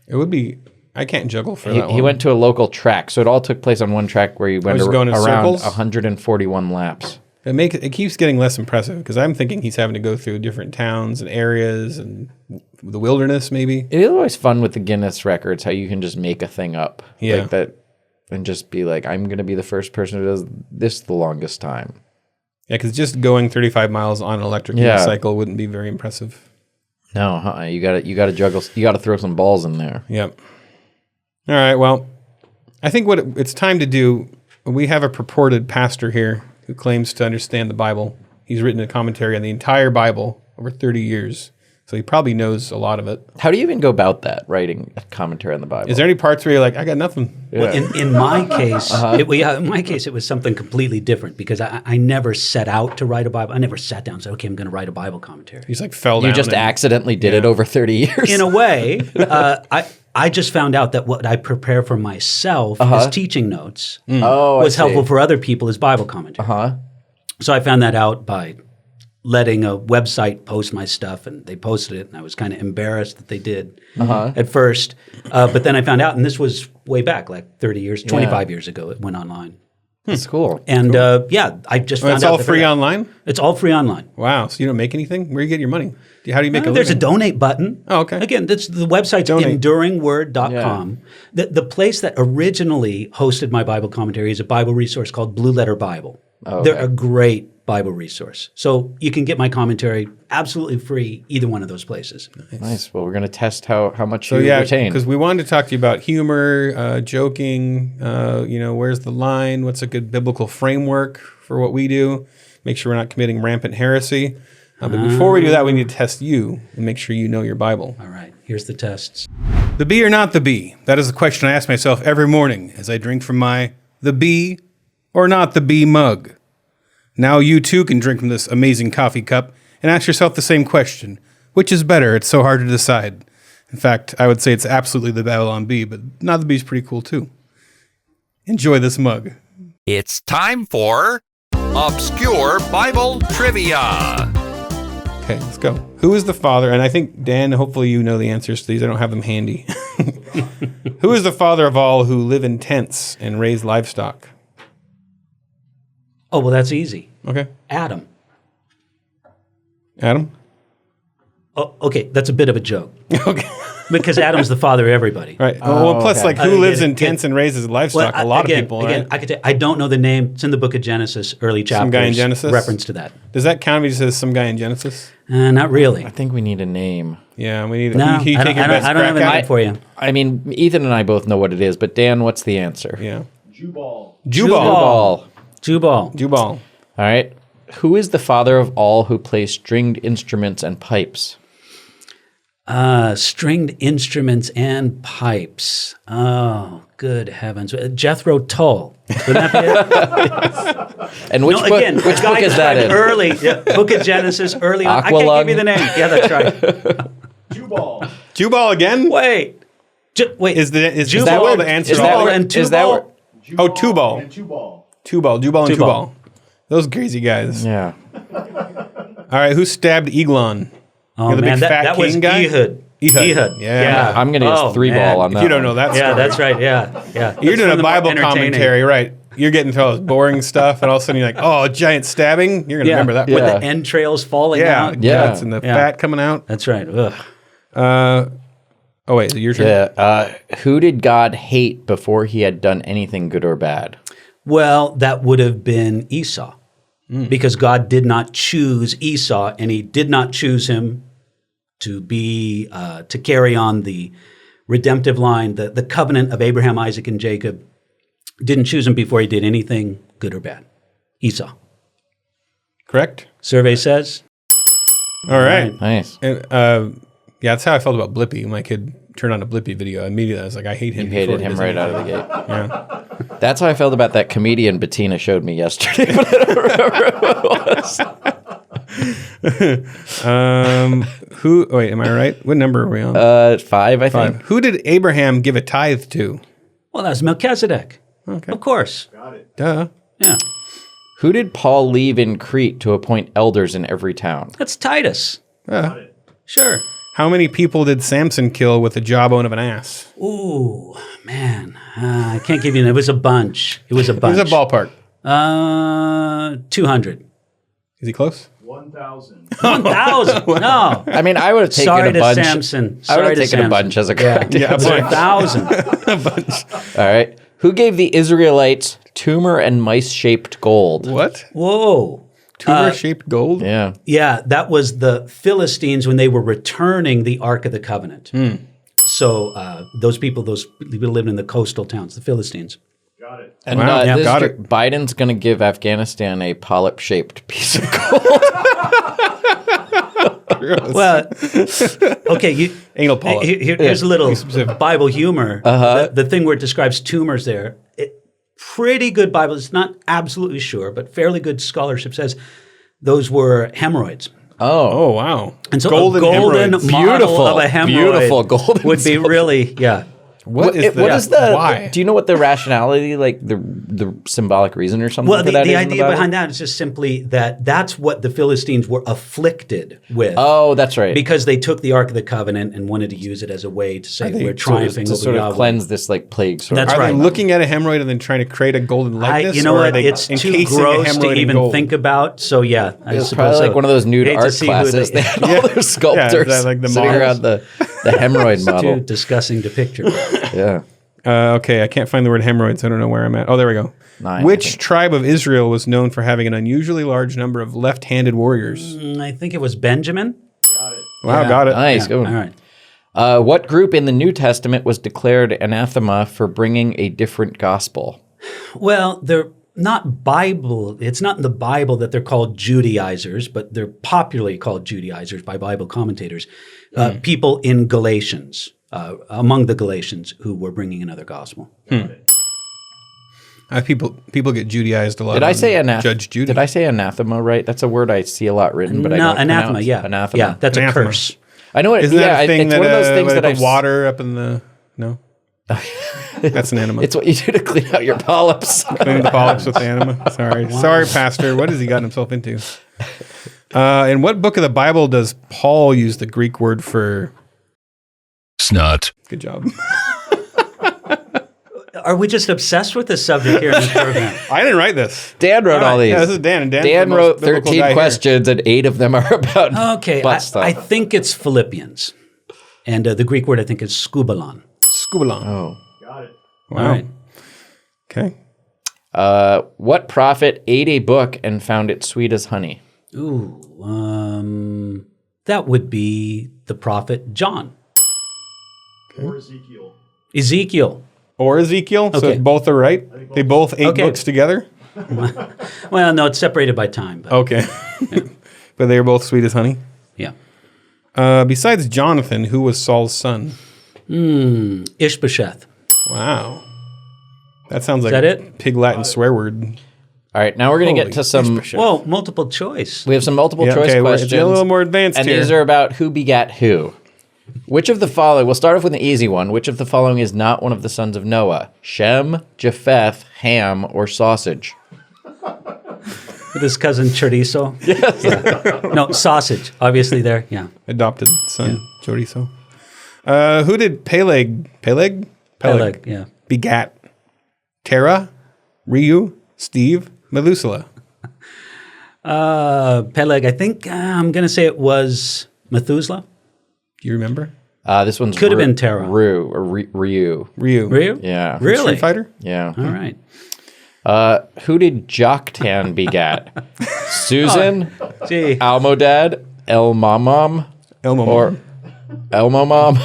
It would be. I can't juggle for that long. He went to a local track, so it all took place on one track where he went just going in around circles? 141 laps. It keeps getting less impressive because I'm thinking he's having to go through different towns and areas and the wilderness, maybe. It is always fun with the Guinness records how you can just make a thing up Yeah. like that, and just be like, I'm gonna be the first person who does this the longest time. Yeah, because just going 35 miles on an electric Yeah. unicycle wouldn't be very impressive. No, you gotta juggle. You gotta throw some balls in there. Yep. All right. Well, I think what it's time to do. We have a purported pastor here who claims to understand the Bible. He's written a commentary on the entire Bible over 30 years, so he probably knows a lot of it. How do you even go about that, writing a commentary on the Bible? Is there any parts where you're like, I got nothing? Well, in my case, it was something completely different because I never set out to write a Bible. I never sat down and said, okay, I'm going to write a Bible commentary. He's like fell down. You just and- accidentally did it over 30 years? In a way, I just found out that what I prepare for myself as teaching notes Oh, I was see. helpful for other people as Bible commentary. Huh? So I found that out by letting a website post my stuff, and they posted it, and I was kind of embarrassed that they did at first. But then I found out, and this was way back, like 30 years, 25 years ago, it went online. That's cool. And I just Oh, found it's out. all that free they're- online? It's all free online. Wow. So you don't make anything? Where do you get your money? How do you make a There's a living? donate button. Oh, okay. Again, the website's Donate. enduringword.com. The place that originally hosted my Bible commentary is a Bible resource called Blue Letter Bible. They're a great Bible resource. So you can get my commentary absolutely free either one of those places. Nice. Well, we're going to test how much So you yeah, retain. because we wanted to talk to you about humor, joking, where's the line? What's a good biblical framework for what we do? Make sure we're not committing rampant heresy. But before we do that, we need to test you and make sure you know your Bible. All right, here's the tests. The bee or not the bee? That is the question I ask myself every morning as I drink from my the bee or not the bee mug. Now you too can drink from this amazing coffee cup and ask yourself the same question. Which is better? It's so hard to decide. In fact, I would say it's absolutely the Babylon Bee, but not the bee's pretty cool too. Enjoy this mug. It's time for Obscure Bible Trivia. Okay, let's go. Who is the father? And I think, Dan, hopefully you know the answers to these. I don't have them handy. Who is the father of all who live in tents and raise livestock? Oh, well, that's easy. Okay. Adam. Adam? Oh, okay, that's a bit of a joke. Okay. Because Adam's the father of everybody. Right. Well, plus, okay. like, who lives in tents and raises livestock? A lot of people, right? Again, I could I don't know the name. It's in the book of Genesis, early chapters. Some guy in Genesis? Reference to that. Does that count if he says some guy in Genesis? Not really. I think we need a name. Yeah, we need. No, Can you I take don't, your best I don't have a crack at name it? for you. I mean, Ethan and I both know what it is, but Dan, what's the answer? Yeah. Jubal. Jubal. Jubal. Jubal. All right. Who is the father of all who play stringed instruments and pipes? Stringed instruments and pipes. Oh, good heavens. Jethro Tull. Would that be it? And which book is that in? Early. Book of Genesis, early on. I can't give you the name. Yeah, that's right. Jubal again? Wait. Wait. Is that Jubal where the answer? Jubal and Tubal? Is that where- Oh, Tubal. Jubal and Tubal. Tubal. Those crazy guys. Yeah. All right, who stabbed Eglon? Oh, You know, the man, big fat that was king guy? Ehud. Ehud. Yeah. I'm going to use 3 ball on that. If you don't know one. that story. Yeah, that's right. Yeah. You're That's doing one a of the more Bible entertaining. commentary, right? You're getting to all this boring stuff, and all of a sudden you're like, oh, a giant stabbing? You're going to Yeah. remember that. With Yeah. the entrails falling Yeah, out. Yeah. guts and the Yeah. fat coming out. That's right. Ugh. Oh, wait, your turn? Yeah. Who did God hate before he had done anything good or bad? Well, that would have been Esau. Because God did not choose Esau, and he did not choose him to be to carry on the redemptive line, the covenant of Abraham, Isaac, and Jacob. Didn't choose him before he did anything good or bad. Esau. Correct? Survey says. All right. Nice. And, yeah, that's how I felt about Blippi. My kid turned on a Blippi video. Immediately, I was like, I hate him. You hated before he him does right anything. out of the gate. Yeah. That's how I felt about that comedian Bettina showed me yesterday, but I don't remember who it was. Who? Oh, wait, am I right? What number are we on? 5, I think. Who did Abraham give a tithe to? Well, that's Melchizedek. Okay. Of course. Duh. Yeah. Who did Paul leave in Crete to appoint elders in every town? That's Titus. Sure. How many people did Samson kill with the jawbone of an ass? Ooh, man. I can't give you. It was a bunch. It was a It bunch. was a ballpark. 200. Is he close? 1,000. No. I mean, I would have taken Sorry a to bunch. Samson. I would Sorry have to taken a Samson. bunch as a correct Yeah, answer. 1,000. All right. Who gave the Israelites tumor and mice-shaped gold? What? Whoa. Tumor-shaped gold? Yeah. Yeah, that was the Philistines when they were returning the Ark of the Covenant. So those people lived in the coastal towns, the Philistines. And Wow, yeah, this got is- it. Biden's going to give Afghanistan a polyp-shaped piece of gold. Well, okay. Anal polyp. Here's a little Bible humor. The thing where it describes tumors there, pretty good Bible. It's not absolutely sure, but fairly good scholarship says those were hemorrhoids. Oh, wow. And so golden a golden hemorrhoids. model of a hemorrhoid beautiful golden would be really, yeah. What is What is the? Why? Do you know what the rationality, like the symbolic reason or something Well, for the that is in idea Bible? behind that is just simply that that's what the Philistines were afflicted with. Oh, that's right. Because they took the Ark of the Covenant and wanted to use it as a way to say we're to triumphing over sort of Yahweh. cleanse this like plague sort That's of. Are right. they looking at a hemorrhoid and then trying to create a golden likeness? You know or are what? they It's too encasing a gross to hemorrhoid in even gold? think about. So yeah, I It's suppose probably so. like one of those nude Hate to art see who classes. they- They had all their sculptors Yeah, like the sitting models. around the hemorrhoid Too model. disgusting to picture. Yeah. Okay, I can't find the word hemorrhoids. I don't know where I'm at. Oh, there we go. 9, I Which think. tribe of Israel was known for having an unusually large number of left-handed warriors? I think it was Benjamin. Wow, got it. Nice. Yeah, Good all one. right. What group in the New Testament was declared anathema for bringing a different gospel? Well, they're not Bible. It's not in the Bible that they're called Judaizers, but they're popularly called Judaizers by Bible commentators. People in Galatians, among the Galatians, who were bringing another gospel. People get Judaized a lot. Did I on say Judge Judy? Did I say anathema right? That's a word I see a lot written, but I No, don't anathema. pronounce. Yeah, Anathema. Yeah, that's Anathema. a curse. I know it. Isn't yeah, that a thing it's that one of those things they that put I've water up in the no? That's an enema. It's what you do to clean out your polyps. Cleaning the polyps with the enema. Sorry, Pastor. What has he gotten himself into? In what book of the Bible does Paul use the Greek word for Snot. good job? Are we just obsessed with this subject here in this program? I didn't write this. Dan wrote all these. Yeah, this is Dan. And Dan's Dan the most wrote biblical 13 guy here. questions, and 8 of them are about Okay, butt stuff. I think it's Philippians. And the Greek word, I think, is skubalon. Skubalon. Oh. Wow. All right. Okay. What prophet ate a book and found it sweet as honey? Ooh, that would be the prophet John. Or Ezekiel. Ezekiel. Or Ezekiel. So Okay. both are right. They both ate Okay. books together. Well, no, it's separated by time. But Okay. But they are both sweet as honey. yeah. Besides Jonathan, who was Saul's son? Ishbosheth. Wow. That sounds like that a it? pig Latin swear word. All right, now we're going to get Holy to some. Ishbosheth. Whoa, multiple choice. We have some multiple Yeah, choice okay, questions. it's a little more advanced and here. these are about who begat who. Which of the following? We'll start off with an easy one. Which of the following is not one of the sons of Noah? Shem, Japheth, Ham, or sausage? With his cousin Chorizo. Yes. Yeah. No, sausage. Obviously there. Yeah. Adopted son, Chorizo. Who did Peleg Peleg. Yeah. begat? Terah, Reu, Steve, Methuselah. Peleg, I think I'm going to say it was Methuselah. Do you remember? This one's Could have been Terah. Ryu. Reu. Ryu? Yeah. Really? Street Fighter? Yeah. All right. Who did Joktan begat? Susan, Gee. Almodad, Elmamam, Elmo. or Elmamam,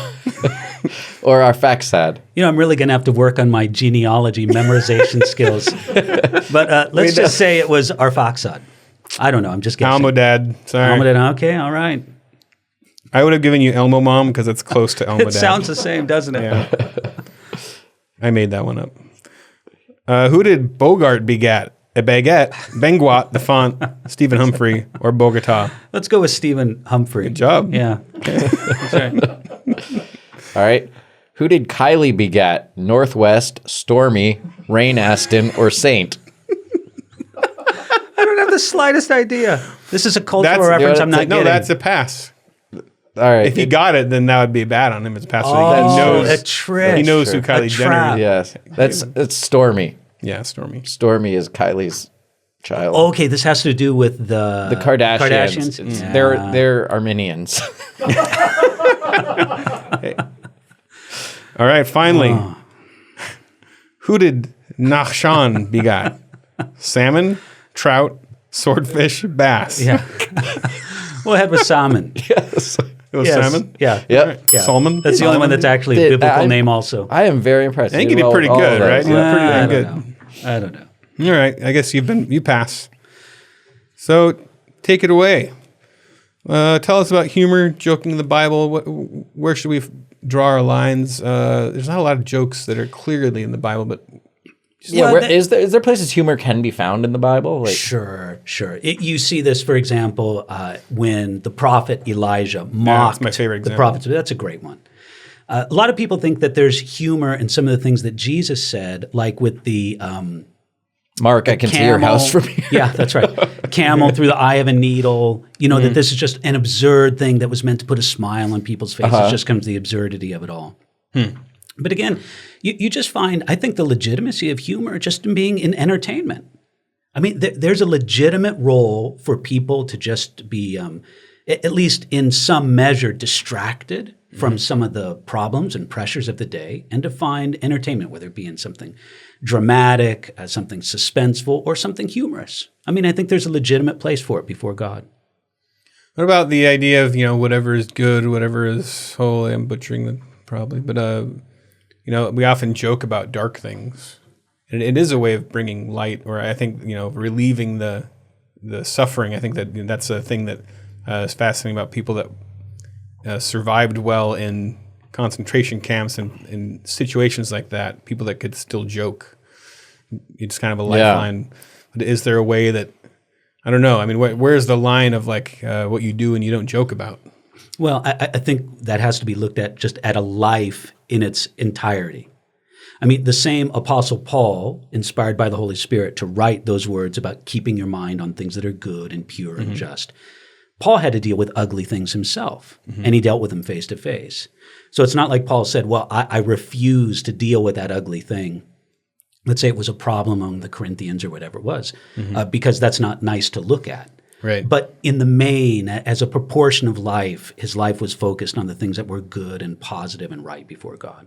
or Arphaxad? You know, I'm really going to have to work on my genealogy memorization skills. But let's just say it was Arphaxad. I don't know. I'm just guessing. Almodad. Sorry. Almodad. Okay. All right. I would have given you Elmo Mom because it's close to Almodad. It sounds the same, doesn't it? Yeah. I made that one up. Who did Bogart begat? A baguette, Benguat, the font, Stephen Humphrey, or Bogota? Let's go with Stephen Humphrey. Good job. Yeah. That's right. All right. Who did Kylie begat? Northwest, Stormy, Rain Aston, or Saint? I don't have the slightest idea. This is a cultural reference I'm not no, getting. that's a pass. All right. If he got it, then that would be bad on him. It's a pass. Oh, he knows, a trick. he knows who A Kylie Jenner trap. is. Yes. That's Stormy. Yeah, Stormy. Stormy is Kylie's child. Okay, this has to do with the Kardashians. It's- Yeah. They're Armenians. All right, finally. Who did Nachshon begat? Salmon, trout, swordfish, bass. Yeah. We'll head with salmon. Yes. It was Yes. salmon? Yeah. Yep. Yeah. Salmon? That's the only one that's actually a biblical name also. I am very impressed. I think you did pretty good, right? You did pretty I damn don't good. know. I don't know. All right, I guess you pass. So take it away. Tell us about humor, joking in the Bible. Where should we draw our lines? There's not a lot of jokes that are clearly in the Bible, but Yeah, Well, is there places humor can be found in the Bible? Like, Sure. You see this, for example, when the prophet Elijah mocked my favorite the example. prophets. That's a great one. A lot of people think that there's humor in some of the things that Jesus said, like with the Mark, I can see your house from here. Yeah, that's right. Camel through the eye of a needle. You know, that this is just an absurd thing that was meant to put a smile on people's faces. Just comes the absurdity of it all. But again, you just find, I think, the legitimacy of humor just in being in entertainment. I mean, there's a legitimate role for people to just be, at least in some measure, distracted from some of the problems and pressures of the day, and to find entertainment, whether it be in something dramatic, something suspenseful, or something humorous. I mean, I think there's a legitimate place for it before God. what about the idea of, whatever is good, whatever is holy? I'm butchering them probably, but we often joke about dark things. And it is a way of bringing light, or I think, relieving the suffering. I think that's a thing that is fascinating about people that survived well in concentration camps and in situations like that, people that could still joke. It's kind of a lifeline. But is there a way that, I don't know, I mean, where's the line of what you do and you don't joke about? Well, I think that has to be looked at just at a life in its entirety. I mean, the same Apostle Paul, inspired by the Holy Spirit to write those words about keeping your mind on things that are good and pure and just. Paul had to deal with ugly things himself, and he dealt with them face to face. So it's not like Paul said, well, I refuse to deal with that ugly thing. Let's say it was a problem among the Corinthians or whatever it was, because that's not nice to look at. Right. But in the main, as a proportion of life, his life was focused on the things that were good and positive and right before God.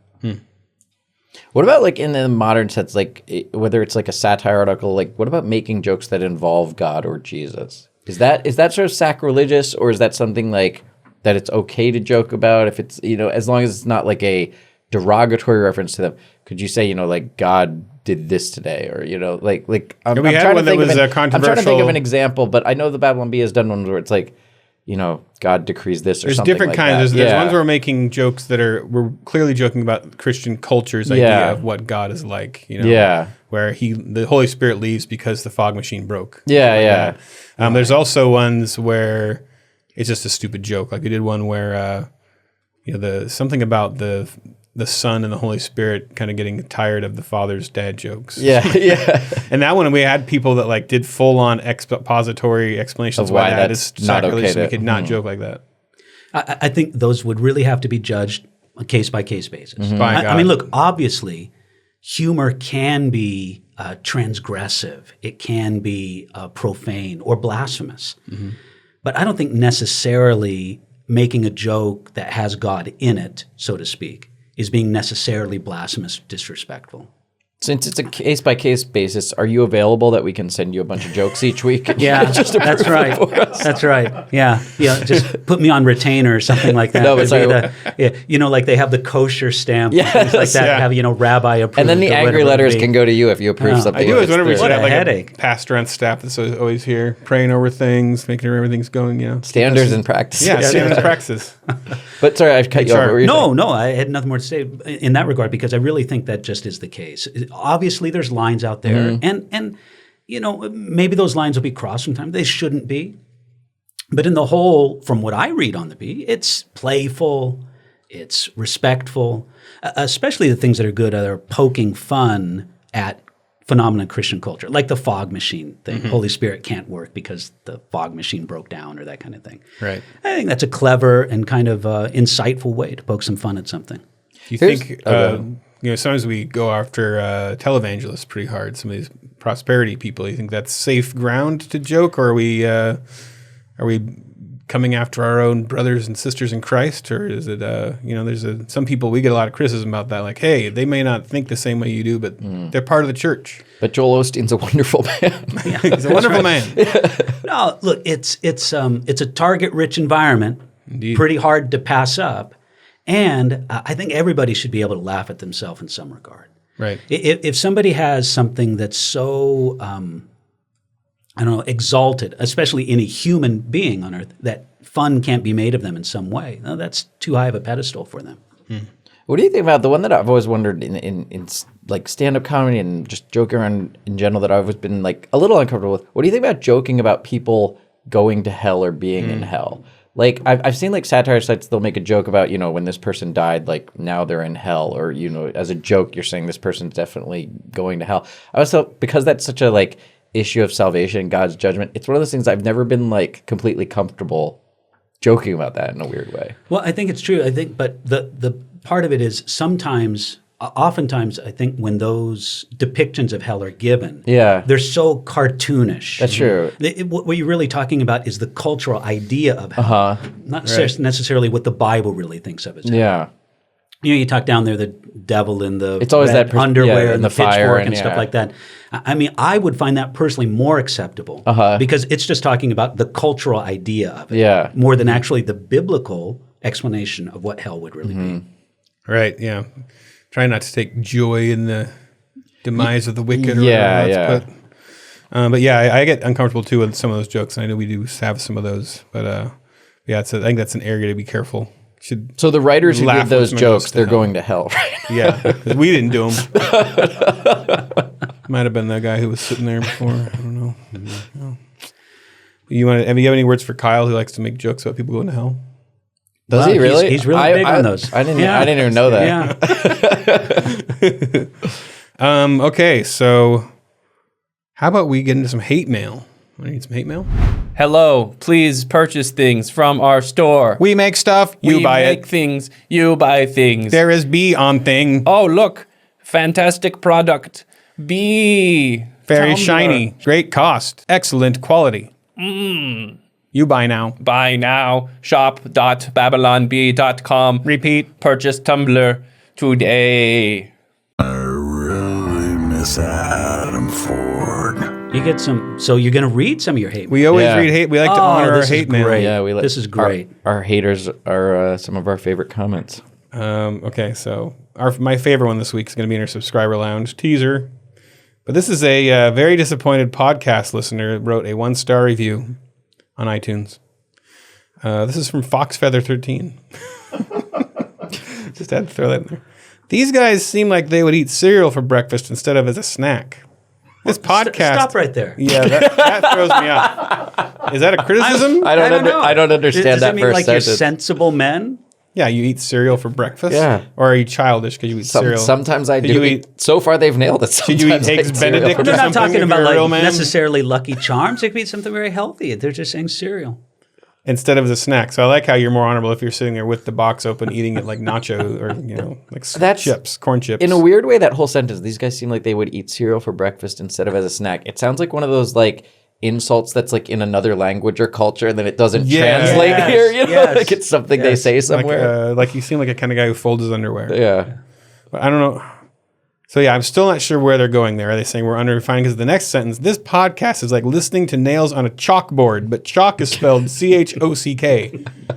What about like in the modern sense, like whether it's like a satire article, like what about making jokes that involve God or Jesus? Is that sort of sacrilegious, or is that something like that it's okay to joke about if it's, as long as it's not like a derogatory reference to them? Could you say, like God did this today, or I'm we had trying one to that think was of a I'm trying to think of controversial- an example, but I know the Babylon Bee has done ones where it's like, God decrees this or There's something different like kinds. that. There's ones where we're making jokes that we're clearly joking about Christian culture's idea of what God is like. Yeah. Where the Holy Spirit leaves because the fog machine broke. Yeah. There's also ones where it's just a stupid joke. Like we did one where something about the Son and the Holy Spirit kind of getting tired of the Father's dad jokes. Yeah. And that one we had people that like did full on expository explanations Of why that that's is not sacrilegious. okay We to- could not joke like that. I think those would really have to be judged on a case-by-case basis. By I God. mean, look, obviously, humor can be transgressive. It can be profane or blasphemous. But I don't think necessarily making a joke that has God in it, so to speak, is being necessarily blasphemous, disrespectful. Since it's a case-by-case basis, are you available that we can send you a bunch of jokes each week? Yeah, Just that's right. That's right. Yeah, just put me on retainer or something like that. No, but sorry. Like they have the kosher stamp, Yes, things like that. yeah. Have rabbi approved, And then the or angry whatever it letters be. can go to you if you approve something. I do always It's wonder if we the- should have like headache. a pastor on staff that's always here praying over things, making sure everything's going. standards and practices. Yeah, standards and practices. But sorry, I've cut you off. What were you saying? No, I had nothing more to say in that regard because I really think that just is the case. Obviously, there's lines out there, and maybe those lines will be crossed sometimes. They shouldn't be, but in the whole, from what I read on the Bee, it's playful, it's respectful, especially the things that are good are poking fun at phenomenon Christian culture, like the fog machine thing. Holy Spirit can't work because the fog machine broke down, or that kind of thing. Right. I think that's a clever and kind of insightful way to poke some fun at something. Do you think sometimes we go after televangelists pretty hard? Some of these prosperity people. You think that's safe ground to joke, or are we coming after our own brothers and sisters in Christ, or is it there's some people we get a lot of criticism about that, like, hey, they may not think the same way you do, but they're part of the church. But Joel Osteen's a wonderful man. He's a wonderful man. No, look, it's a target-rich environment, Indeed. pretty hard to pass up, and I think everybody should be able to laugh at themselves in some regard. Right. If somebody has something that's so exalted, especially in a human being on earth, that fun can't be made of them in some way, no, that's too high of a pedestal for them. What do you think about the one that I've always wondered in like stand-up comedy and just joking around in general that I've always been like a little uncomfortable with? What do you think about joking about people going to hell or being in hell? Like I've seen like satire sites, they'll make a joke about, when this person died, like now they're in hell, or, as a joke, you're saying this person's definitely going to hell. I was thought, because that's such a like issue of salvation and God's judgment, it's one of those things I've never been like completely comfortable joking about that in a weird way. Well, I think it's true. But the part of it is oftentimes, I think when those depictions of hell are given, they're so cartoonish. That's true. What you're really talking about is the cultural idea of hell, not necessarily what the Bible really thinks of as hell. Yeah. You talk down there, the devil in the It's always red that underwear and and the fire pitchfork and and stuff like that. I mean, I would find that personally more acceptable because it's just talking about the cultural idea of it more than actually the biblical explanation of what hell would really be. Right. Yeah. Try not to take joy in the demise of the wicked. Or Yeah. But yeah, I get uncomfortable too with some of those jokes. And I know we do have some of those, but I think that's an area to be careful. So the writers who laugh give those when somebody goes jokes, to they're hell. going to hell, right? Yeah, 'cause we didn't do them. Might have been that guy who was sitting there before. I don't know. No. Do you have any words for Kyle, who likes to make jokes about people going to hell? Does Wow, he really? He's really big on those. I didn't even know that. Yeah. Okay, so how about we get into some hate mail? Want to need some hate mail? Hello, please purchase things from our store. We make stuff, you buy We make it. things, you buy things. There is B on thing. Oh, look, fantastic product. Bee. Very Tumbler. shiny, great cost, excellent quality. You buy now. Buy now. Shop.babylonbee.com. Repeat. Purchase Tumblr today. I really miss Adam Ford. You get some. So you're going to read some of your hate mail. We always read hate. We like to honor our this is hate mail. great. Yeah, This is great. Our haters are some of our favorite comments. Okay, so my favorite one this week is going to be in our subscriber lounge teaser. But this is a very disappointed podcast listener that wrote a 1-star review on iTunes. This is from Foxfeather13. Just had to throw that in there. These guys seem like they would eat cereal for breakfast instead of as a snack. This podcast. Stop right there. Yeah, that throws me off. Is that a criticism? I don't know. understand Does that that mean first like sentence. you're sensible men? Yeah, you eat cereal for breakfast? Yeah. Or are you childish because you eat cereal? Sometimes I Did do. you eat- So far, they've nailed it. Did you eat Sometimes I Eggs cereal Benedict for or They're not something talking if about you're a like real man? necessarily Lucky Charms. It could be something very healthy. They're just saying cereal. Instead of as a snack. So I like how you're more honorable if you're sitting there with the box open eating it like nacho or, like That's- chips, corn chips. In a weird way, that whole sentence, these guys seem like they would eat cereal for breakfast instead of as a snack. It sounds like one of those like insults that's like in another language or culture and then it doesn't translate Yes, here. You know, yes, like it's something they say somewhere. Like you seem like a kind of guy who folds his underwear. Yeah. But I don't know. So yeah, I'm still not sure where they're going there. Are they saying we're underrefined? Because the next sentence, this podcast is like listening to nails on a chalkboard, but chalk is spelled C-H-O-C-K.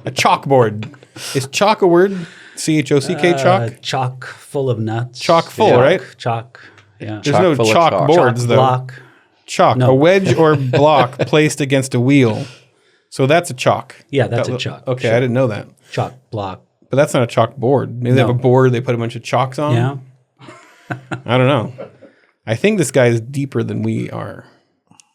A chalkboard. Is chalk a word? C-H-O-C-K, chalk? Chock full of nuts. Chock full, right? Chock. Yeah. There's no full of chalk chalk. boards, Chock though. block. Chalk. No. A wedge or block placed against a wheel. So that's a chalk. Yeah, that's a chalk. Okay, Sure. I didn't know that. Chock block. But that's not a chalk board. Maybe they have a board they put a bunch of chalks on. Yeah. I don't know. I think this guy is deeper than we are.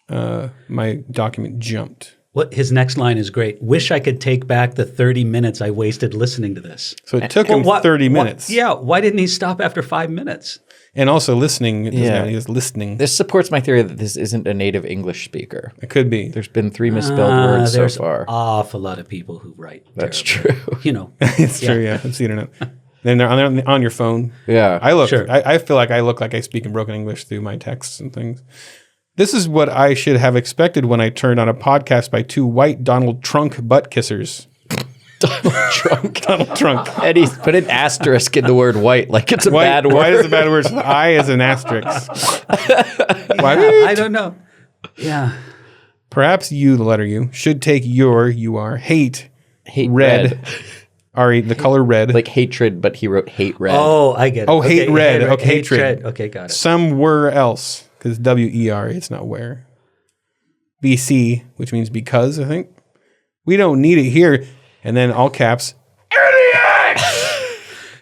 My document jumped. What his next line is great. Wish I could take back the 30 minutes I wasted listening to this. So it took him 30 minutes. Yeah. Why didn't he stop after 5 minutes? And also listening. It doesn't Yeah. have any- He's listening. This supports my theory that this isn't a native English speaker. It could be. There's been 3 misspelled words so There's far. an awful lot of people who write. That's terribly. true. You know. It's true, yeah. It's the internet. Then they're on your phone. Yeah. I look. Sure. I feel like I look like I speak in broken English through my texts and things. This is what I should have expected when I turned on a podcast by 2 white Donald Trump butt kissers. Donald Trump. And he's put an asterisk in the word white like it's a bad word. White is a bad word. So the I is an asterisk. I don't know. Yeah. Perhaps you, the letter U, should take you are hate red. R-E, the color red. Like hatred, but he wrote hate red. Oh, I get it. Oh, hate red. Okay, hatred. Hatred. Okay, got it. Somewhere else, because W-E-R, it's not where. BC, which means because, I think. We don't need it here. And then all caps,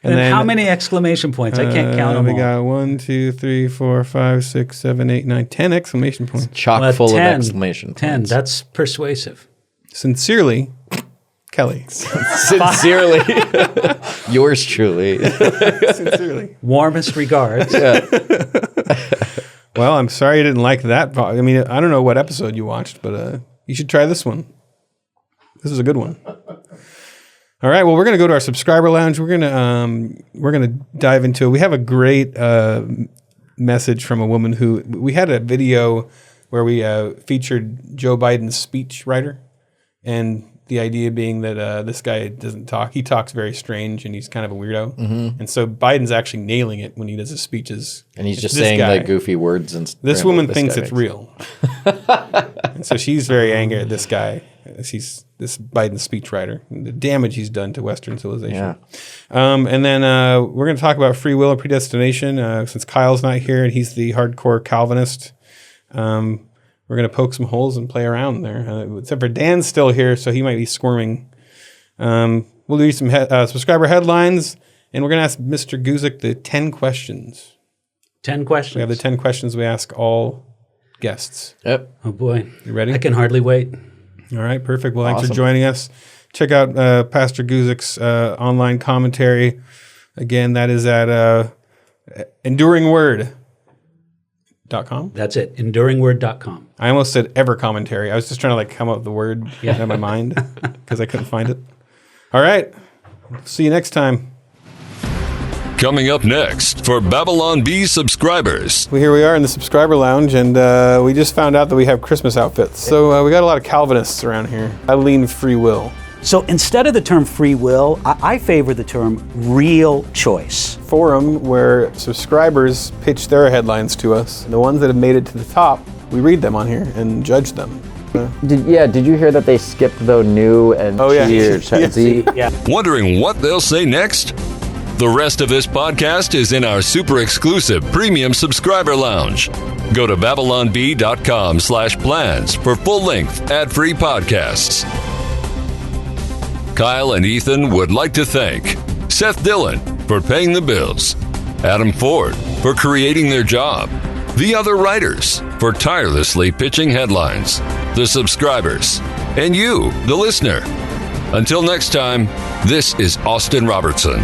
And then how many exclamation points? I can't count them we all. got 1, 2, 3, 4, 5, 6, 7, 8, 9, 10 exclamation points. Chock Well, full 10, of exclamation 10. points. That's persuasive. Sincerely, Kelly. Sincerely, yours truly. Sincerely. Warmest regards. Well, I'm sorry you didn't like that. I mean, I don't know what episode you watched, but you should try this one. This is a good one. All right. Well, we're gonna go to our subscriber lounge. We're gonna dive into it. We have a great message from a woman who we had a video where we featured Joe Biden's speech writer, and the idea being that this guy doesn't talk. He talks very strange, and he's kind of a weirdo. Mm-hmm. And so Biden's actually nailing it when he does his speeches. And he's It's just this saying guy. like goofy words and This ramble woman this thinks guy it's makes. real. And so she's very angry at this guy. He's this Biden speechwriter, and the damage he's done to Western civilization. Yeah. And then we're going to talk about free will and predestination since Kyle's not here and he's the hardcore Calvinist. We're going to poke some holes and play around there. Except for Dan's still here, so he might be squirming. We'll do some subscriber headlines, and we're going to ask Mr. Guzik the 10 questions. 10 questions. We have the 10 questions we ask all guests. Yep. Oh, boy. You ready? I can hardly wait. All right, perfect. Well, thanks for Awesome. joining us. Check out Pastor Guzik's online commentary. Again, that is at enduringword.com. That's it. Enduringword.com. I almost said ever commentary. I was just trying to like come up with the word in my mind because I couldn't find it. All right. See you next time. Coming up next for Babylon Bee subscribers. Here we are in the subscriber lounge, and we just found out that we have Christmas outfits. So we got a lot of Calvinists around here. I lean free will. So instead of the term free will, I favor the term real choice. Forum where subscribers pitch their headlines to us. The ones that have made it to the top, we read them on here and judge them. Did you hear that they skipped the new and cheers? Yeah. Wondering what they'll say next? The rest of this podcast is in our super exclusive premium subscriber lounge. Go to babylonbee.com/plans for full-length ad-free podcasts. Kyle and Ethan would like to thank Seth Dillon for paying the bills, Adam Ford for creating their job, the other writers for tirelessly pitching headlines, the subscribers, and you, the listener. Until next time, this is Austin Robertson.